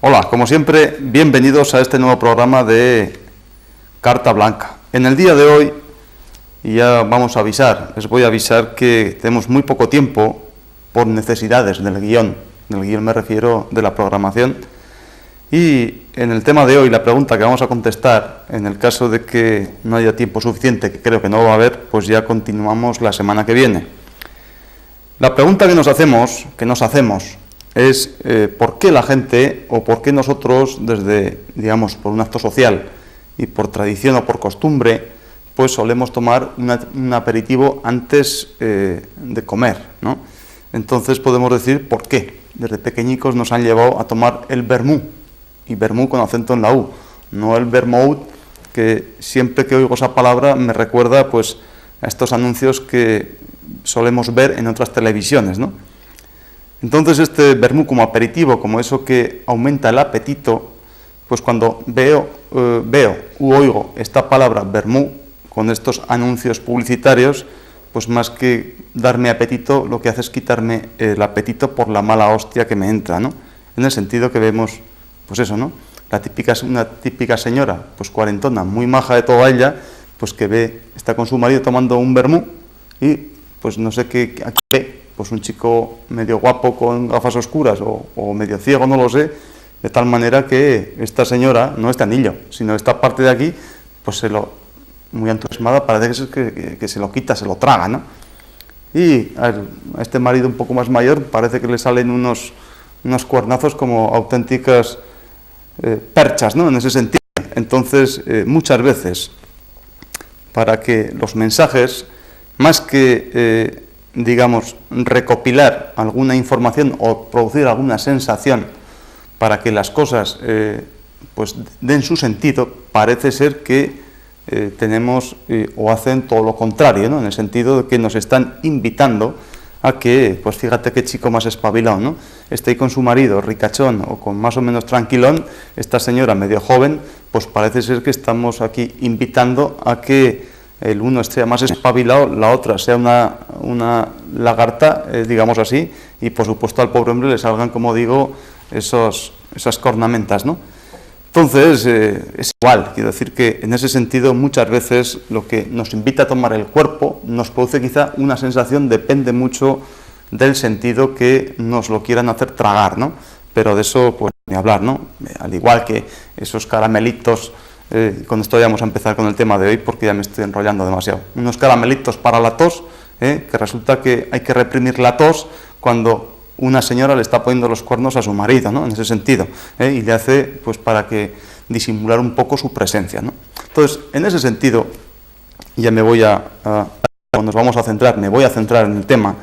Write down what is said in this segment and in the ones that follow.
Hola, como siempre, bienvenidos a este nuevo programa de Carta Blanca. En el día de hoy, y ya vamos a avisar, les voy a avisar que tenemos muy poco tiempo por necesidades del guión me refiero de la programación, y en el tema de hoy, la pregunta que vamos a contestar, en el caso de que no haya tiempo suficiente, que creo que no va a haber, pues ya continuamos la semana que viene. La pregunta que nos hacemos es por qué la gente, o por qué nosotros, desde, digamos, por un acto social y por tradición o por costumbre, pues solemos tomar un aperitivo antes de comer, ¿no? Entonces podemos decir por qué. Desde pequeñicos nos han llevado a tomar el vermú, y vermú con acento en la U, no el vermouth, que siempre que oigo esa palabra me recuerda pues a estos anuncios que solemos ver en otras televisiones, ¿no? Entonces este vermú como aperitivo, como eso que aumenta el apetito, pues cuando veo u oigo esta palabra vermú con estos anuncios publicitarios, pues más que darme apetito, lo que hace es quitarme el apetito por la mala hostia que me entra, ¿no? En el sentido que vemos, pues eso, ¿no? Una típica señora, pues cuarentona, muy maja de toda ella, pues que está con su marido tomando un vermú y pues no sé qué ve, pues un chico medio guapo con gafas oscuras o medio ciego, no lo sé, de tal manera que esta señora, no este anillo, sino esta parte de aquí, pues muy entusiasmada, parece que se lo quita, se lo traga, ¿no? Y a este marido un poco más mayor parece que le salen unos cuernazos como auténticas perchas, ¿no? En ese sentido. Entonces, muchas veces, para que los mensajes, más que, digamos, recopilar alguna información o producir alguna sensación para que las cosas pues den su sentido, parece ser que tenemos o hacen todo lo contrario, ¿no? En el sentido de que nos están invitando a que, pues fíjate qué chico más espabilado, ¿no? Esté ahí con su marido ricachón o con más o menos tranquilón, esta señora medio joven, pues parece ser que estamos aquí invitando a que el uno esté más espabilado, la otra sea una lagarta, digamos así, y por supuesto al pobre hombre le salgan, como digo, esas cornamentas, ¿no? Entonces, es igual, quiero decir que en ese sentido muchas veces lo que nos invita a tomar el cuerpo nos produce quizá una sensación, depende mucho del sentido que nos lo quieran hacer tragar, ¿no? Pero de eso, pues, ni hablar, ¿no? Al igual que esos caramelitos, con esto ya vamos a empezar con el tema de hoy porque ya me estoy enrollando demasiado, unos caramelitos para la tos, que resulta que hay que reprimir la tos cuando una señora le está poniendo los cuernos a su marido, ¿no? En ese sentido, y le hace, pues, para que disimular un poco su presencia, ¿no? Entonces, en ese sentido, ya me voy me voy a centrar en el tema.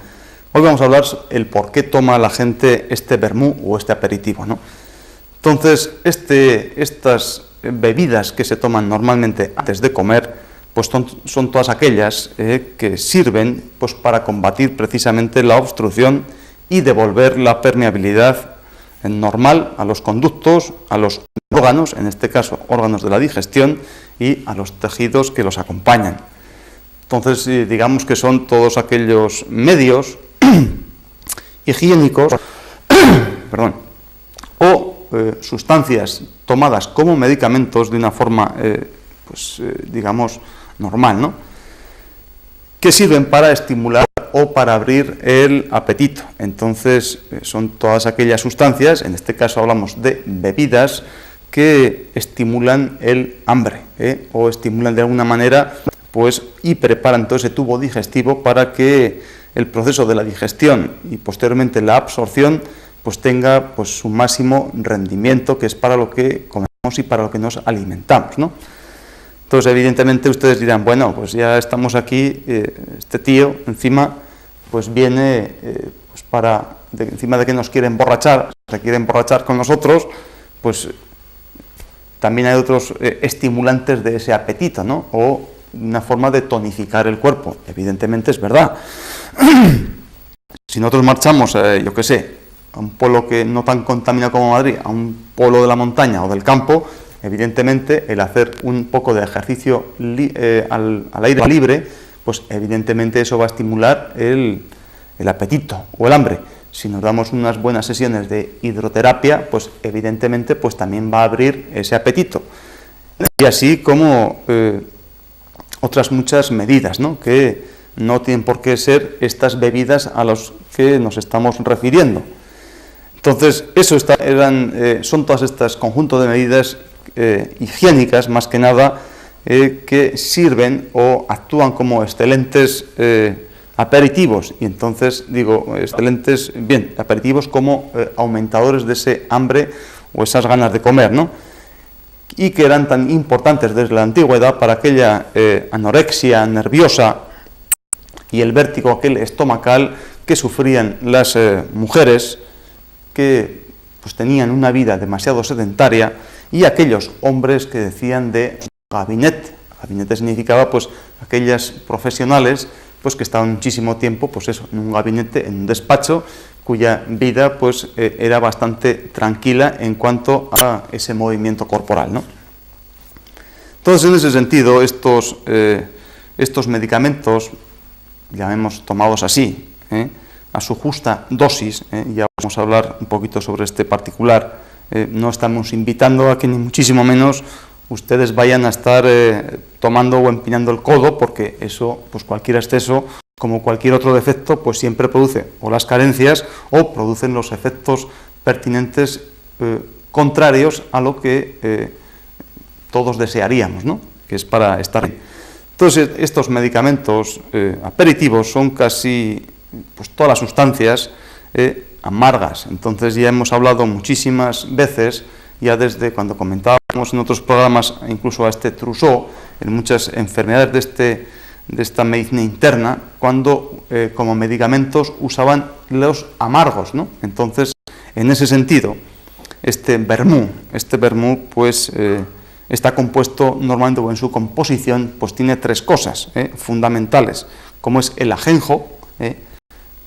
Hoy vamos a hablar el por qué toma la gente este vermú o este aperitivo, ¿no? Entonces, estas bebidas que se toman normalmente antes de comer, pues son todas aquellas que sirven, pues, para combatir precisamente la obstrucción y devolver la permeabilidad normal a los conductos, a los órganos, en este caso órganos de la digestión, y a los tejidos que los acompañan. Entonces, digamos que son todos aquellos medios higiénicos o sustancias tomadas como medicamentos de una forma, digamos, normal, ¿no? Que sirven para estimular o para abrir el apetito. Entonces, son todas aquellas sustancias, en este caso hablamos de bebidas, que estimulan el hambre, o estimulan de alguna manera, pues, y preparan todo ese tubo digestivo para que el proceso de la digestión y posteriormente la absorción, pues tenga, pues, su máximo rendimiento, que es para lo que comemos y para lo que nos alimentamos, ¿no? Entonces, evidentemente, ustedes dirán, bueno, pues ya estamos aquí, este tío, encima, pues viene, encima de que nos quiere emborrachar, se quiere emborrachar con nosotros, pues también hay otros estimulantes de ese apetito, ¿no? O una forma de tonificar el cuerpo. Evidentemente es verdad. Si nosotros marchamos, yo qué sé, a un pueblo que no tan contaminado como Madrid, a un pueblo de la montaña o del campo, evidentemente el hacer un poco de ejercicio al aire libre, pues evidentemente eso va a estimular el apetito o el hambre. si nos damos unas buenas sesiones de hidroterapia, pues evidentemente pues también va a abrir ese apetito. Y así como otras muchas medidas, ¿no?, que no tienen por qué ser estas bebidas a las que nos estamos refiriendo. Entonces, son todas estas conjuntos de medidas higiénicas, más que nada, que sirven o actúan como excelentes aperitivos, y entonces digo excelentes, bien, aperitivos como aumentadores de ese hambre o esas ganas de comer, ¿no?, y que eran tan importantes desde la antigüedad para aquella anorexia nerviosa y el vértigo aquel estomacal que sufrían las mujeres que pues tenían una vida demasiado sedentaria, y aquellos hombres que decían de gabinete. Gabinete significaba pues aquellas profesionales pues que estaban muchísimo tiempo pues eso, en un gabinete, en un despacho, cuya vida pues era bastante tranquila en cuanto a ese movimiento corporal, ¿no? Entonces, en ese sentido, estos medicamentos, llamemos tomados así, a su justa dosis, ya vamos a hablar un poquito sobre este particular, no estamos invitando a que ni muchísimo menos ustedes vayan a estar tomando o empinando el codo, porque eso, pues cualquier exceso, como cualquier otro defecto, pues siempre produce o las carencias o producen los efectos pertinentes contrarios a lo que todos desearíamos, ¿no?, que es para estar bien. Entonces, estos medicamentos aperitivos son casi pues todas las sustancias amargas. Entonces ya hemos hablado muchísimas veces, ya desde cuando comentábamos en otros programas, incluso a Trousseau, en muchas enfermedades de esta medicina interna, cuando como medicamentos usaban los amargos, ¿no? Entonces, en ese sentido, este vermú pues está compuesto normalmente, o en su composición, pues tiene tres cosas fundamentales, como es el ajenjo,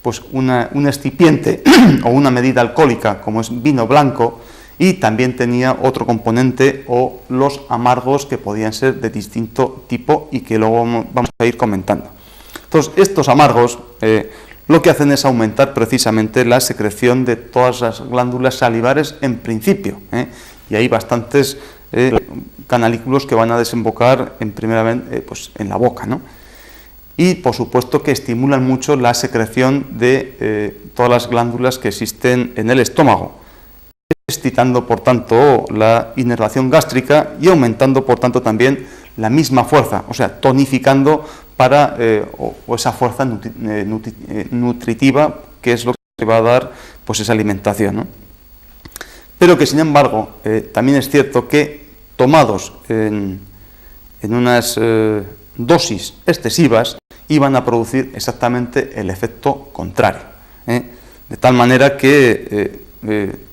pues un excipiente o una medida alcohólica, como es vino blanco, y también tenía otro componente, o los amargos, que podían ser de distinto tipo y que luego vamos a ir comentando. Entonces, estos amargos lo que hacen es aumentar precisamente la secreción de todas las glándulas salivares en principio, y hay bastantes canalículos que van a desembocar primeramente pues en la boca, ¿no? Y por supuesto que estimulan mucho la secreción de todas las glándulas que existen en el estómago, excitando por tanto la inervación gástrica y aumentando por tanto también la misma fuerza, o sea, tonificando para o esa fuerza nutritiva, que es lo que va a dar pues esa alimentación, ¿no? Pero que sin embargo también es cierto que tomados en unas dosis excesivas iban a producir exactamente el efecto contrario, de tal manera que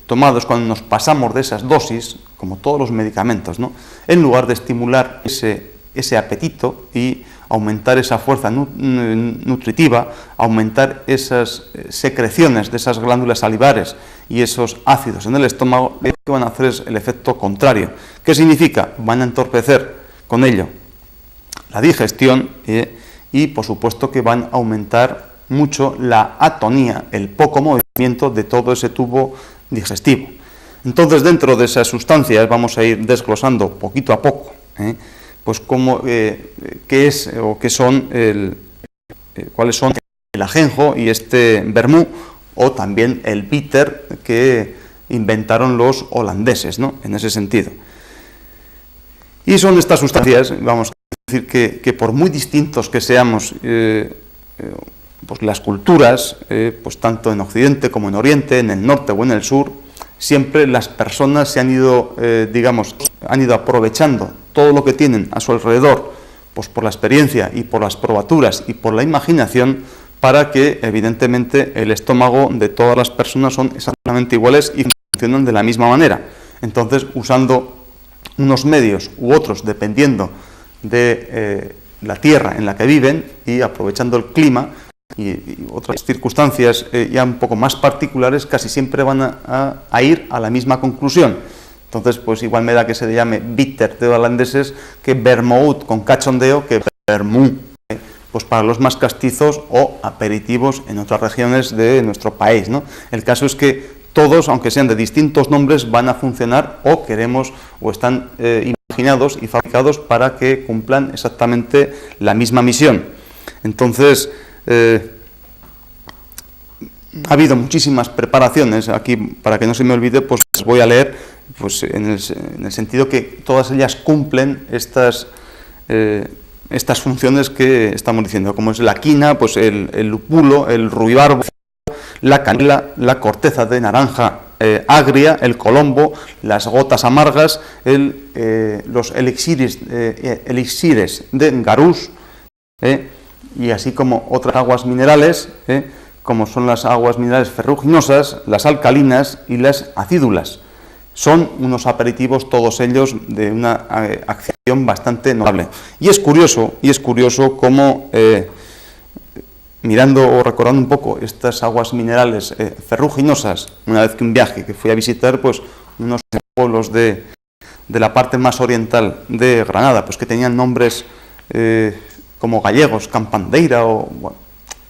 tomados cuando nos pasamos de esas dosis, como todos los medicamentos, ¿no?, en lugar de estimular ese apetito y aumentar esa fuerza nutritiva, aumentar esas secreciones de esas glándulas salivares y esos ácidos en el estómago, lo que van a hacer es el efecto contrario. ¿Qué significa? Van a entorpecer con ello la digestión y por supuesto que van a aumentar mucho la atonía, el poco movimiento de todo ese tubo digestivo. Entonces, dentro de esas sustancias vamos a ir desglosando poquito a poco, pues cómo, qué es o qué son cuáles son el ajenjo y este vermú, o también el bitter que inventaron los holandeses, ¿no?, en ese sentido. Y son estas sustancias, vamos a decir que por muy distintos que seamos pues las culturas, pues tanto en Occidente como en Oriente, en el norte o en el sur, siempre las personas se han ido, han ido aprovechando todo lo que tienen a su alrededor, pues por la experiencia y por las probaturas y por la imaginación, para que evidentemente el estómago de todas las personas son exactamente iguales y funcionan de la misma manera. Entonces, usando unos medios u otros, dependiendo de la tierra en la que viven y aprovechando el clima y otras circunstancias ya un poco más particulares, casi siempre van a ir a la misma conclusión. Entonces, pues igual me da que se le llame bitter de holandeses que vermouth con cachondeo que vermú, pues para los más castizos o aperitivos en otras regiones de nuestro país, ¿no? El caso es que todos, aunque sean de distintos nombres, van a funcionar o queremos o están imaginados y fabricados para que cumplan exactamente la misma misión. Entonces, ha habido muchísimas preparaciones, aquí para que no se me olvide, pues voy a leer pues, en el sentido que todas ellas cumplen estas funciones que estamos diciendo, como es la quina, pues el lupulo, el ruibarbo, la canela, la corteza de naranja agria, el colombo, las gotas amargas, los elixires de garús, y así como otras aguas minerales, como son las aguas minerales ferruginosas, las alcalinas y las acídulas. Son unos aperitivos todos ellos de una acción bastante notable. Y es curioso cómo, mirando o recordando un poco estas aguas minerales ferruginosas, una vez que un viaje que fui a visitar pues unos pueblos de la parte más oriental de Granada, pues que tenían nombres como gallegos, Campandeira o bueno,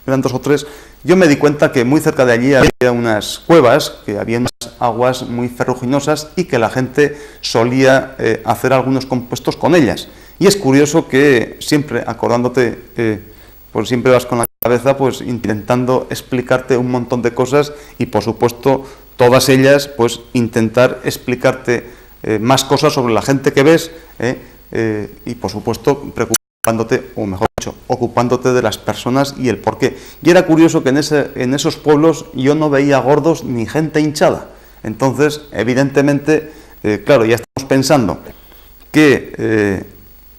eran 2 o 3, yo me di cuenta que muy cerca de allí había unas cuevas, que había unas aguas muy ferruginosas y que la gente solía hacer algunos compuestos con ellas. Y es curioso que siempre acordándote, pues siempre vas con la cabeza pues intentando explicarte un montón de cosas y por supuesto todas ellas pues intentar explicarte más cosas sobre la gente que ves y por supuesto preocupándote, o mejor dicho, ocupándote de las personas y el porqué. Y era curioso que en esos pueblos yo no veía gordos ni gente hinchada. Entonces, evidentemente, claro, ya estamos pensando que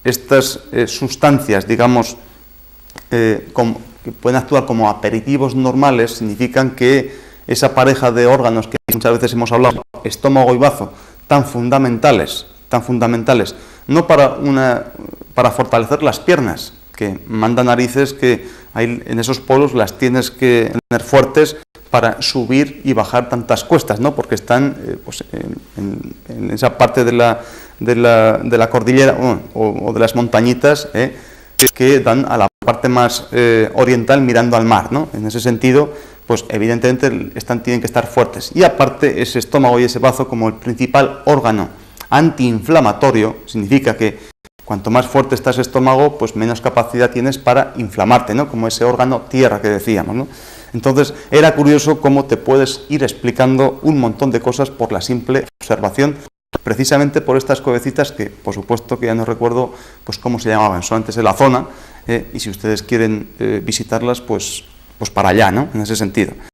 estas sustancias, digamos, que pueden actuar como aperitivos normales, significan que esa pareja de órganos que muchas veces hemos hablado, estómago y bazo, tan fundamentales, no para fortalecer las piernas, que manda narices que hay en esos polos las tienes que tener fuertes para subir y bajar tantas cuestas, ¿no? Porque están pues, en esa parte de la cordillera o de las montañitas que dan a la parte más oriental mirando al mar, ¿no? En ese sentido, pues evidentemente tienen que estar fuertes. Y aparte, ese estómago y ese bazo, como el principal órgano antiinflamatorio, significa que cuanto más fuerte está ese estómago, pues menos capacidad tienes para inflamarte, ¿no? Como ese órgano tierra que decíamos, ¿no? Entonces, era curioso cómo te puedes ir explicando un montón de cosas por la simple observación, precisamente por estas cuevecitas que, por supuesto, que ya no recuerdo pues cómo se llamaban, son antes de la zona, y si ustedes quieren visitarlas, pues para allá, ¿no? En ese sentido.